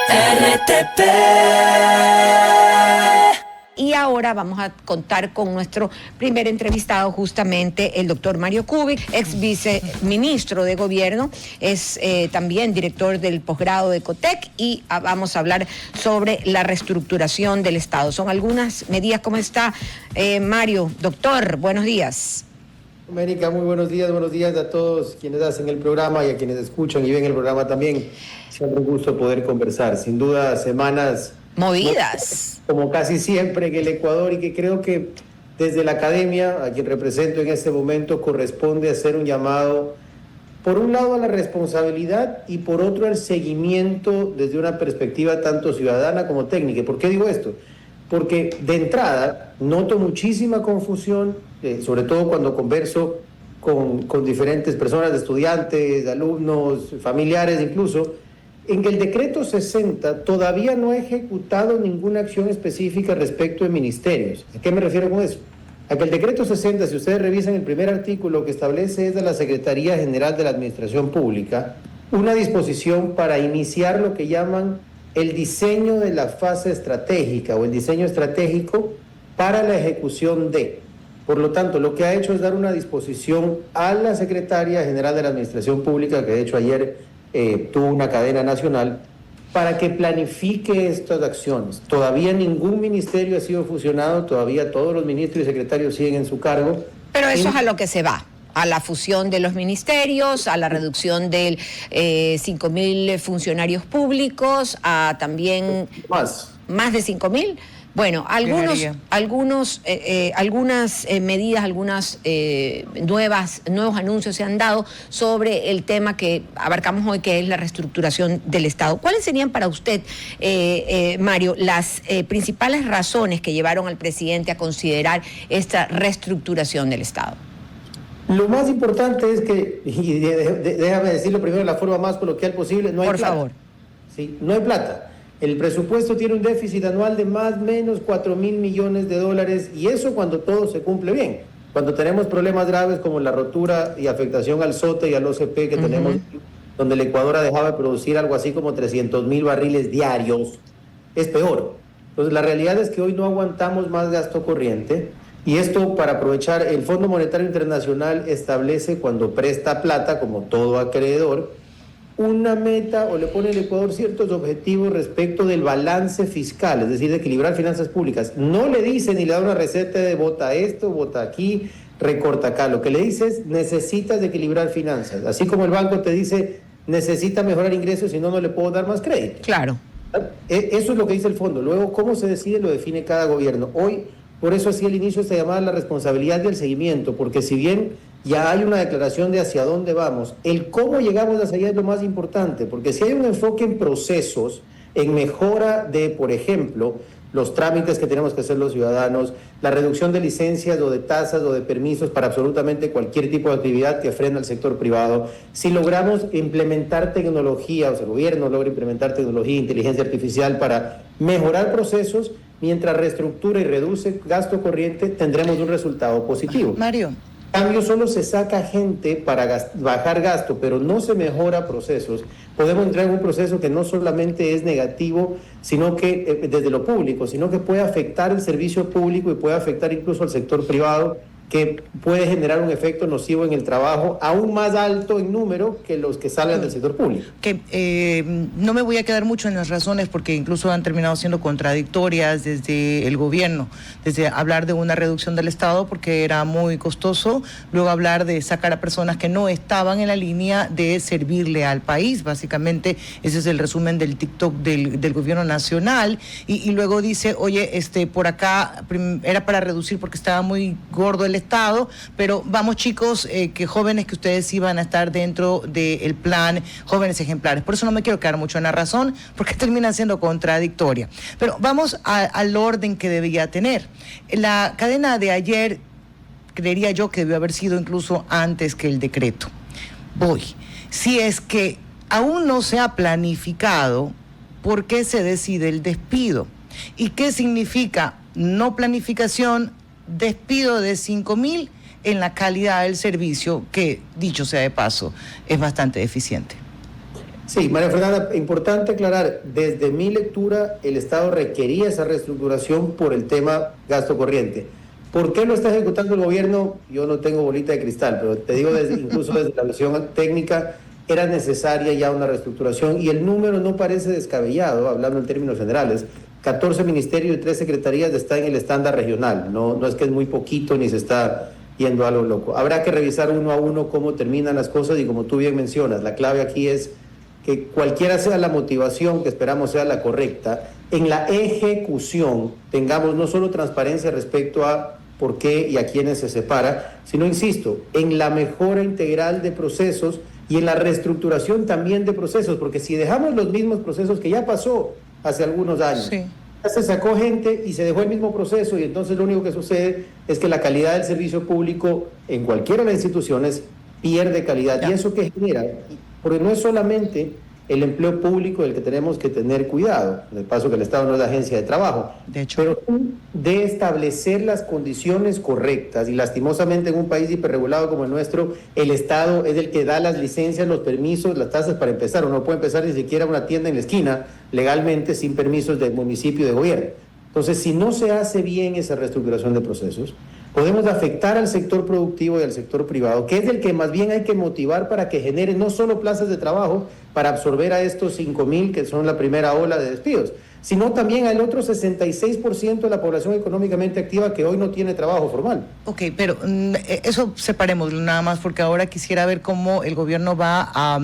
RTP. Y ahora vamos a contar con nuestro primer entrevistado, justamente el doctor Mario Kubik, ex viceministro de Gobierno, es también director del posgrado de Ecotec, y vamos a hablar sobre la reestructuración del Estado. Son algunas medidas. ¿Cómo está, Mario? Doctor, buenos días. América, muy buenos días a todos quienes hacen el programa y a quienes escuchan y ven el programa también. Siempre un gusto poder conversar. Sin duda, semanas movidas, como casi siempre en el Ecuador, y que creo que desde la academia, a quien represento en este momento, corresponde hacer un llamado, por un lado a la responsabilidad y por otro al seguimiento desde una perspectiva tanto ciudadana como técnica. ¿Por qué digo esto? Porque de entrada noto muchísima confusión, sobre todo cuando converso con diferentes personas, estudiantes, alumnos, familiares incluso, en que el decreto 60 todavía no ha ejecutado ninguna acción específica respecto de ministerios. ¿A qué me refiero con eso? A que el decreto 60, si ustedes revisan el primer artículo, que establece es de la Secretaría General de la Administración Pública una disposición para iniciar lo que llaman el diseño de la fase estratégica o el diseño estratégico para la ejecución de. Por lo tanto, lo que ha hecho es dar una disposición a la Secretaría General de la Administración Pública, que de hecho ayer tuvo una cadena nacional, para que planifique estas acciones. Todavía ningún ministerio ha sido fusionado, todavía todos los ministros y secretarios siguen en su cargo. Pero eso es a lo que se va, a la fusión de los ministerios, a la reducción de 5.000 funcionarios públicos, a también más de 5.000. Bueno, algunas medidas, nuevos anuncios se han dado sobre el tema que abarcamos hoy, que es la reestructuración del Estado. ¿Cuáles serían para usted, Mario, las principales razones que llevaron al presidente a considerar esta reestructuración del Estado? Lo más importante es que, y déjame decirlo primero de la forma más coloquial posible, no hay plata. Por favor. Sí, no hay plata. El presupuesto tiene un déficit anual de más o menos 4.000 millones de dólares, y eso cuando todo se cumple bien. Cuando tenemos problemas graves como la rotura y afectación al SOTE y al OCP que tenemos, donde el Ecuador ha dejado de producir algo así como 300.000 barriles diarios, es peor. Entonces la realidad es que hoy no aguantamos más gasto corriente, y esto, para aprovechar, el Fondo Monetario Internacional establece, cuando presta plata, como todo acreedor, una meta, o le pone al Ecuador ciertos objetivos respecto del balance fiscal, es decir, de equilibrar finanzas públicas. No le dice ni le da una receta de vota esto, vota aquí, recorta acá. Lo que le dice es: necesitas de equilibrar finanzas. Así como el banco te dice, necesita mejorar ingresos, si no, no le puedo dar más crédito. Claro. Eso es lo que dice el fondo. Luego, ¿cómo se decide? Lo define cada gobierno. Hoy, por eso hacía el inicio esta llamada a la responsabilidad y el seguimiento, porque si bien ya hay una declaración de hacia dónde vamos, el cómo llegamos hacia allá es lo más importante, porque si hay un enfoque en procesos, en mejora de, por ejemplo, los trámites que tenemos que hacer los ciudadanos, la reducción de licencias o de tasas o de permisos para absolutamente cualquier tipo de actividad que frena al sector privado, si logramos implementar tecnología, o sea, el gobierno logra implementar tecnología, inteligencia artificial para mejorar procesos, mientras reestructura y reduce gasto corriente, tendremos un resultado positivo. Mario. En cambio, solo se saca gente para bajar gasto, pero no se mejora procesos. Podemos entrar en un proceso que no solamente es negativo, sino que desde lo público, sino que puede afectar el servicio público y puede afectar incluso al sector privado, que puede generar un efecto nocivo en el trabajo aún más alto en número que los que salgan del sector público. No me voy a quedar mucho en las razones, porque incluso han terminado siendo contradictorias desde el gobierno, desde hablar de una reducción del Estado porque era muy costoso, luego hablar de sacar a personas que no estaban en la línea de servirle al país. Básicamente ese es el resumen del TikTok del gobierno nacional, y luego dice, oye, por acá era para reducir porque estaba muy gordo el Estado, pero vamos, chicos, que jóvenes, que ustedes iban a estar dentro del plan Jóvenes Ejemplares. Por eso no me quiero quedar mucho en la razón, porque termina siendo contradictoria. Pero vamos al orden que debía tener. La cadena de ayer, creería yo que debió haber sido incluso antes que el decreto. Si es que aún no se ha planificado, ¿por qué se decide el despido? ¿Y qué significa no planificación? Despido de 5.000 en la calidad del servicio, que, dicho sea de paso, es bastante deficiente. Sí, María Fernanda, importante aclarar, desde mi lectura el Estado requería esa reestructuración por el tema gasto corriente. ¿Por qué lo está ejecutando el gobierno? Yo no tengo bolita de cristal, pero te digo incluso desde la visión técnica era necesaria ya una reestructuración y el número no parece descabellado, hablando en términos generales. 14 ministerios y 3 secretarías están en el estándar regional, no es que es muy poquito ni se está yendo a lo loco. Habrá que revisar uno a uno cómo terminan las cosas y como tú bien mencionas, la clave aquí es que cualquiera sea la motivación que esperamos sea la correcta, en la ejecución tengamos no solo transparencia respecto a por qué y a quiénes se separa, sino, insisto, en la mejora integral de procesos y en la reestructuración también de procesos, porque si dejamos los mismos procesos que ya pasó hace algunos años, Sí. ya se sacó gente y se dejó el mismo proceso y entonces lo único que sucede es que la calidad del servicio público en cualquiera de las instituciones pierde calidad. Ya. ¿Y eso qué genera? Porque no es solamente el empleo público del que tenemos que tener cuidado, en el paso que el Estado no es la agencia de trabajo, De hecho. pero de establecer las condiciones correctas y lastimosamente en un país hiperregulado como el nuestro, el Estado es el que da las licencias, los permisos, las tasas para empezar. Uno no puede empezar ni siquiera una tienda en la esquina legalmente sin permisos del municipio de gobierno. Entonces, si no se hace bien esa reestructuración de procesos, podemos afectar al sector productivo y al sector privado, que es el que más bien hay que motivar para que genere no solo plazas de trabajo para absorber a estos 5,000 que son la primera ola de despidos, sino también al otro 66% de la población económicamente activa que hoy no tiene trabajo formal. Ok, pero eso separemos nada más porque ahora quisiera ver cómo el gobierno va a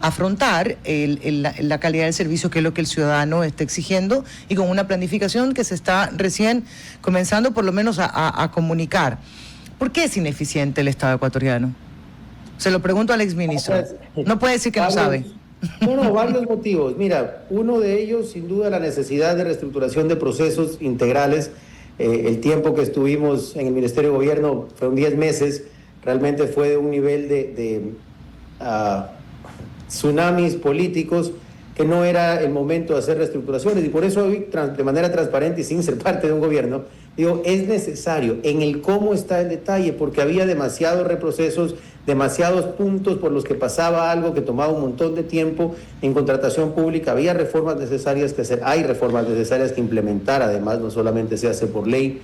afrontar la calidad del servicio, que es lo que el ciudadano está exigiendo, y con una planificación que se está recién comenzando por lo menos a comunicar. ¿Por qué es ineficiente el Estado ecuatoriano? Se lo pregunto al exministro. No puede decir que no sabe. No, varios motivos. Mira, uno de ellos, sin duda, la necesidad de reestructuración de procesos integrales. El tiempo que estuvimos en el Ministerio de Gobierno fueron 10 meses, realmente fue de un nivel de tsunamis políticos que no era el momento de hacer reestructuraciones, y por eso hoy, de manera transparente y sin ser parte de un gobierno, digo, es necesario en el cómo está el detalle, porque había demasiados reprocesos, demasiados puntos por los que pasaba algo que tomaba un montón de tiempo en contratación pública. Había reformas necesarias que hacer, hay reformas necesarias que implementar, además no solamente se hace por ley,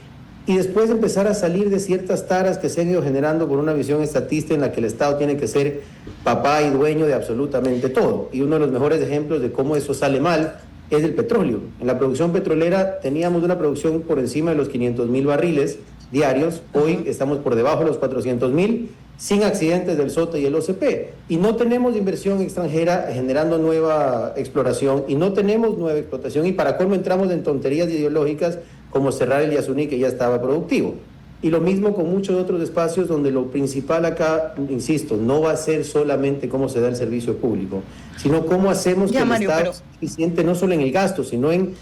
y después empezar a salir de ciertas taras que se han ido generando por una visión estatista en la que el Estado tiene que ser papá y dueño de absolutamente todo. Y uno de los mejores ejemplos de cómo eso sale mal es el petróleo. En la producción petrolera teníamos una producción por encima de los 500,000 barriles diarios, hoy estamos por debajo de los 400,000, sin accidentes del SOTA y el OCP, y no tenemos inversión extranjera generando nueva exploración, y no tenemos nueva explotación, y para colmo entramos en tonterías ideológicas como cerrar el Yasuní, que ya estaba productivo. Y lo mismo con muchos otros espacios donde lo principal acá, insisto, no va a ser solamente cómo se da el servicio público, sino cómo hacemos que Mario, el Estado sea eficiente no solo en el gasto, sino en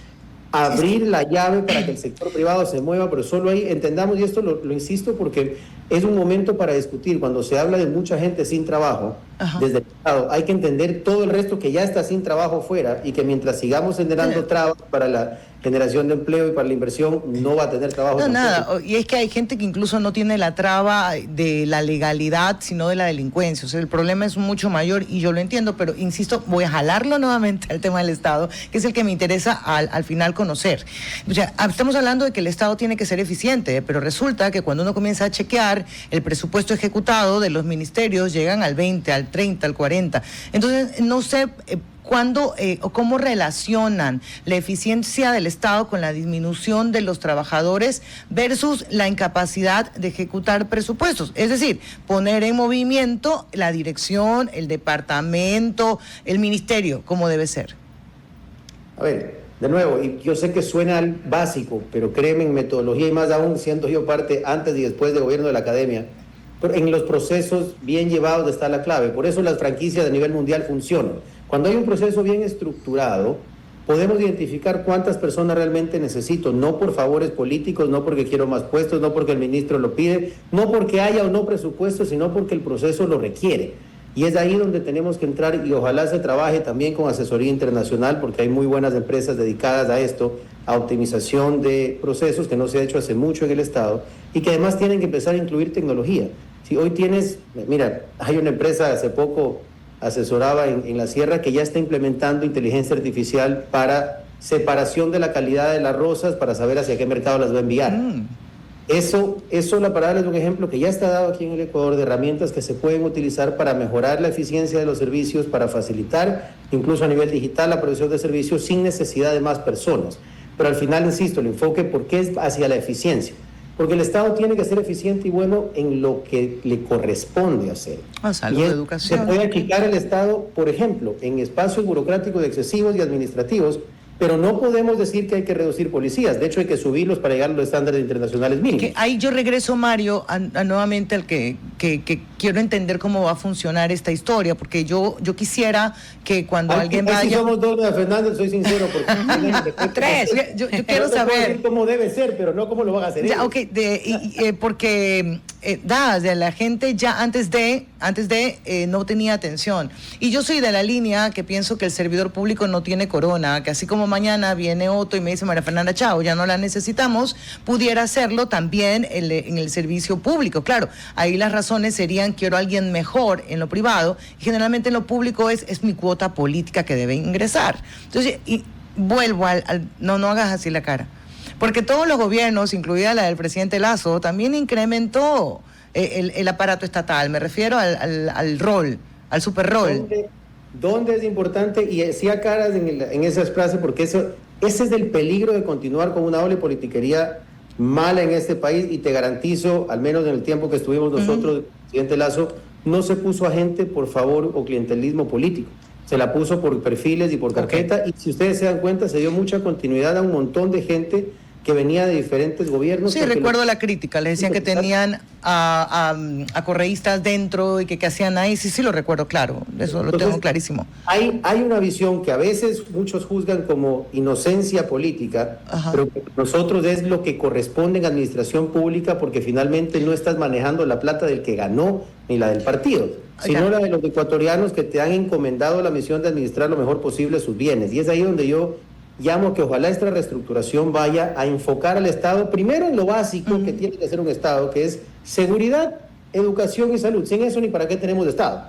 abrir la llave para que el sector privado se mueva, pero solo ahí entendamos, y esto lo insisto porque es un momento para discutir, cuando se habla de mucha gente sin trabajo, desde el Estado, hay que entender todo el resto que ya está sin trabajo fuera, y que mientras sigamos generando trabas para la generación de empleo y para la inversión, no va a tener trabajo. No, nada, y es que hay gente que incluso no tiene la traba de la legalidad, sino de la delincuencia. O sea, el problema es mucho mayor y yo lo entiendo, pero insisto, voy a jalarlo nuevamente al tema del Estado, que es el que me interesa al final conocer. O sea, estamos hablando de que el Estado tiene que ser eficiente, pero resulta que cuando uno comienza a chequear el presupuesto ejecutado de los ministerios, llegan al 20, al 30, al 40. Entonces, no sé cuándo o cómo relacionan la eficiencia del Estado con la disminución de los trabajadores versus la incapacidad de ejecutar presupuestos. Es decir, poner en movimiento la dirección, el departamento, el ministerio, como debe ser. A ver, de nuevo, y yo sé que suena básico, pero créeme, en metodología y más aún siendo yo parte antes y después del gobierno de la academia, pero en los procesos bien llevados está la clave. Por eso las franquicias a nivel mundial funcionan. Cuando hay un proceso bien estructurado, podemos identificar cuántas personas realmente necesito, no por favores políticos, no porque quiero más puestos, no porque el ministro lo pide, no porque haya o no presupuesto, sino porque el proceso lo requiere. Y es ahí donde tenemos que entrar, y ojalá se trabaje también con asesoría internacional, porque hay muy buenas empresas dedicadas a esto, a optimización de procesos, que no se ha hecho hace mucho en el Estado, y que además tienen que empezar a incluir tecnología. Si hoy tienes, mira, hay una empresa hace poco asesoraba en la sierra, que ya está implementando inteligencia artificial para separación de la calidad de las rosas para saber hacia qué mercado las va a enviar. Eso, para darles un ejemplo que ya está dado aquí en el Ecuador, de herramientas que se pueden utilizar para mejorar la eficiencia de los servicios, para facilitar incluso a nivel digital la provisión de servicios sin necesidad de más personas. Pero al final, insisto, el enfoque, ¿por qué es hacia la eficiencia? Porque el Estado tiene que ser eficiente y bueno en lo que le corresponde hacer. Salud, educación. Se puede aplicar el Estado, por ejemplo, en espacios burocráticos excesivos y administrativos, pero no podemos decir que hay que reducir policías. De hecho, hay que subirlos para llegar a los estándares internacionales mínimos. Que ahí yo regreso, Mario, nuevamente al que quiero entender cómo va a funcionar esta historia, porque yo quisiera que cuando alguien vaya... Si somos dos, Fernández, soy sincero, porque... Tres. Yo quiero saber... cómo debe ser, pero no cómo lo van a hacer. Ya, ok, porque la gente ya antes de no tenía atención. Y yo soy de la línea que pienso que el servidor público no tiene corona, que así como mañana viene Otto y me dice María Fernanda, chao, ya no la necesitamos, pudiera hacerlo también en el servicio público. Claro, ahí las razones serían quiero a alguien mejor en lo privado, y generalmente en lo público es mi cuota política que debe ingresar. Entonces, y vuelvo no hagas así la cara. Porque todos los gobiernos, incluida la del presidente Lazo, también incrementó el aparato estatal. Me refiero al rol, al super rol. ¿Dónde es importante? Y decía caras en esas frases, porque ese es el peligro de continuar con una ola de politiquería mala en este país, y te garantizo, al menos en el tiempo que estuvimos nosotros, presidente Lazo, no se puso a gente por favor o clientelismo político. Se la puso por perfiles y por carpeta, y si ustedes se dan cuenta, se dio mucha continuidad a un montón de gente que venía de diferentes gobiernos. Sí, recuerdo la crítica, les decían que tenían a correístas dentro y que hacían ahí, sí lo recuerdo, claro, eso lo tengo clarísimo. Hay una visión que a veces muchos juzgan como inocencia política, pero que nosotros es lo que corresponde en administración pública, porque finalmente no estás manejando la plata del que ganó ni la del partido, sino la de los ecuatorianos que te han encomendado la misión de administrar lo mejor posible sus bienes. Y es ahí donde yo llamo que ojalá esta reestructuración vaya a enfocar al Estado primero en lo básico que tiene que hacer un Estado, que es seguridad, educación y salud. Sin eso, ni para qué tenemos Estado.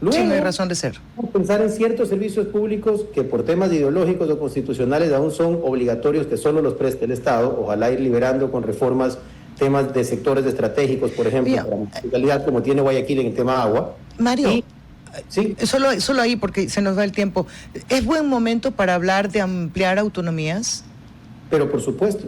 Luego, sí, no hay razón de ser. Pensar en ciertos servicios públicos que por temas ideológicos o constitucionales aún son obligatorios, que solo los preste el Estado. Ojalá ir liberando con reformas temas de sectores estratégicos, por ejemplo, para la municipalidad, como tiene Guayaquil en el tema agua. Mario, sí. Solo ahí, porque se nos va el tiempo. ¿Es buen momento para hablar de ampliar autonomías? Pero por supuesto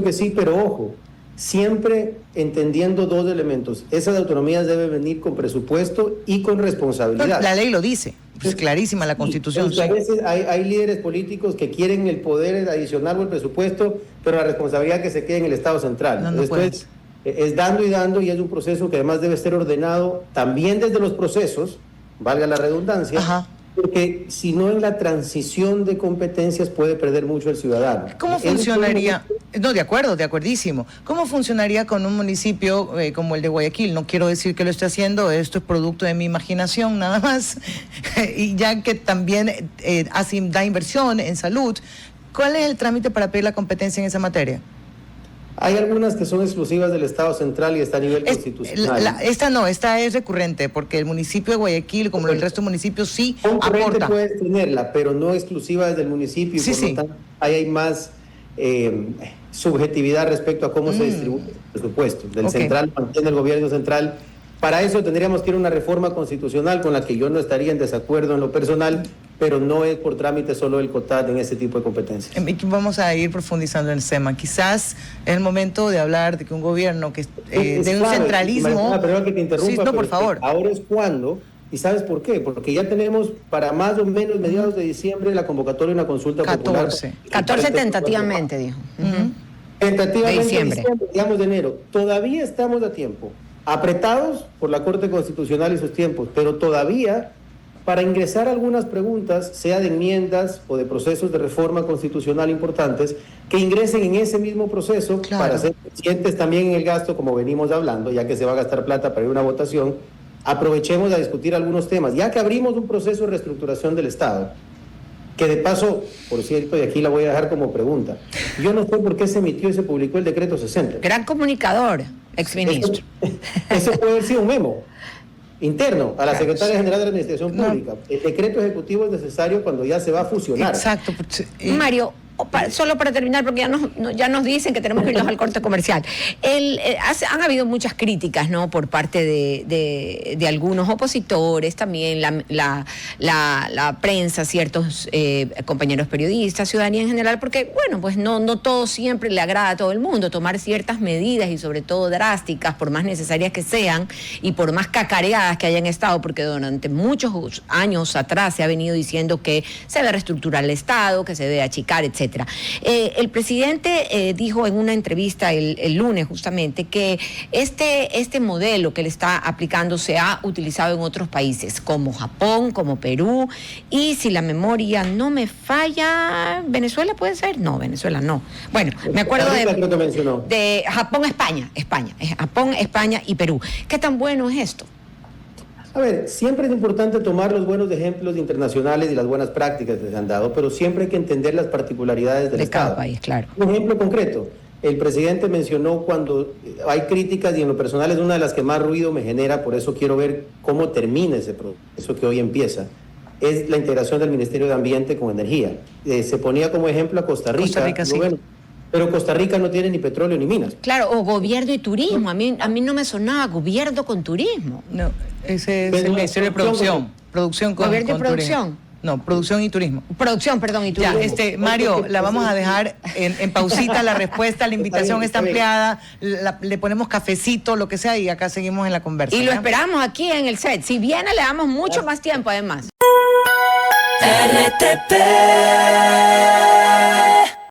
que sí, pero ojo, siempre entendiendo dos elementos. Esas autonomías deben venir con presupuesto y con responsabilidad. La ley lo dice, es clarísima la Constitución. A veces hay líderes políticos que quieren el poder adicional o el presupuesto, pero la responsabilidad que se quede en el Estado central. Después es dando, y es un proceso que además debe ser ordenado también desde los procesos, valga la redundancia, porque si no, en la transición de competencias puede perder mucho el ciudadano. ¿Cómo funcionaría? No, de acuerdísimo. ¿Cómo funcionaría con un municipio como el de Guayaquil? No quiero decir que lo esté haciendo, esto es producto de mi imaginación nada más, y ya que también da inversión en salud, ¿cuál es el trámite para pedir la competencia en esa materia? Hay algunas que son exclusivas del Estado central y está a nivel constitucional. Esta es recurrente, porque el municipio de Guayaquil, como el resto de municipios, sí aporta. Puedes tenerla, pero no exclusiva desde el municipio, y por lo tanto ahí hay más subjetividad respecto a cómo se distribuye el presupuesto. Del central mantiene el gobierno central. Para eso tendríamos que ir a una reforma constitucional con la que yo no estaría en desacuerdo en lo personal, pero no es por trámite solo el COTAD en ese tipo de competencias. Vamos a ir profundizando en el tema. Quizás es el momento de hablar de que un gobierno que de un centralismo... Perdón que te interrumpa, por favor. Ahora es cuando, ¿y sabes por qué? Porque ya tenemos para más o menos mediados de diciembre la convocatoria de una consulta popular. 14 tentativamente, dijo. Tentativamente de diciembre, digamos de enero. Todavía estamos a tiempo, apretados por la Corte Constitucional y sus tiempos, pero todavía para ingresar algunas preguntas, sea de enmiendas o de procesos de reforma constitucional importantes, que ingresen en ese mismo proceso para ser eficientes también en el gasto, como venimos hablando, ya que se va a gastar plata para ir a una votación. Aprovechemos a discutir algunos temas, ya que abrimos un proceso de reestructuración del Estado, que de paso, por cierto, y aquí la voy a dejar como pregunta, yo no sé por qué se emitió y se publicó el decreto 60. Gran comunicador, exministro. Eso puede haber sido un memo. interno a la Claro, Secretaria sí. General de la Administración No. Pública. El decreto ejecutivo es necesario cuando ya se va a fusionar. Exacto. Mario, solo para terminar, porque ya nos dicen que tenemos que irnos al corte comercial. Han habido muchas críticas, ¿no?, por parte de algunos opositores, también la prensa, ciertos compañeros periodistas, ciudadanía en general, porque, bueno, pues no todo siempre le agrada a todo el mundo. Tomar ciertas medidas y sobre todo drásticas, por más necesarias que sean y por más cacareadas que hayan estado, porque durante muchos años atrás se ha venido diciendo que se debe reestructurar el Estado, que se debe achicar, etc. El presidente dijo en una entrevista el lunes justamente que este modelo que le está aplicando se ha utilizado en otros países como Japón, como Perú, y si la memoria no me falla, ¿Venezuela puede ser? No, Venezuela no. Bueno, me acuerdo Creo que mencionó. de Japón, España, Japón, España y Perú. ¿Qué tan bueno es esto? A ver, siempre es importante tomar los buenos ejemplos internacionales y las buenas prácticas que se han dado, pero siempre hay que entender las particularidades del De cada Estado. país, claro. Un ejemplo concreto, el presidente mencionó cuando hay críticas, y en lo personal es una de las que más ruido me genera, por eso quiero ver cómo termina ese proceso que hoy empieza, es la integración del Ministerio de Ambiente con Energía. Se ponía como ejemplo a Costa Rica. Costa Rica, sí. Bueno, pero Costa Rica no tiene ni petróleo ni minas. Claro, o gobierno y turismo. A mí no me sonaba gobierno con turismo. No, ese es Pero el la Ministerio de Producción. Producción con Gobierno y turismo. producción. No, producción y turismo. Producción, perdón, y Ya, turismo. Mario, la vamos a dejar en pausita la respuesta, la invitación está bien. ampliada, le ponemos cafecito, lo que sea, y acá seguimos en la conversa. Y lo ¿ya? esperamos aquí en el set. Si viene, le damos mucho más tiempo, además. RTP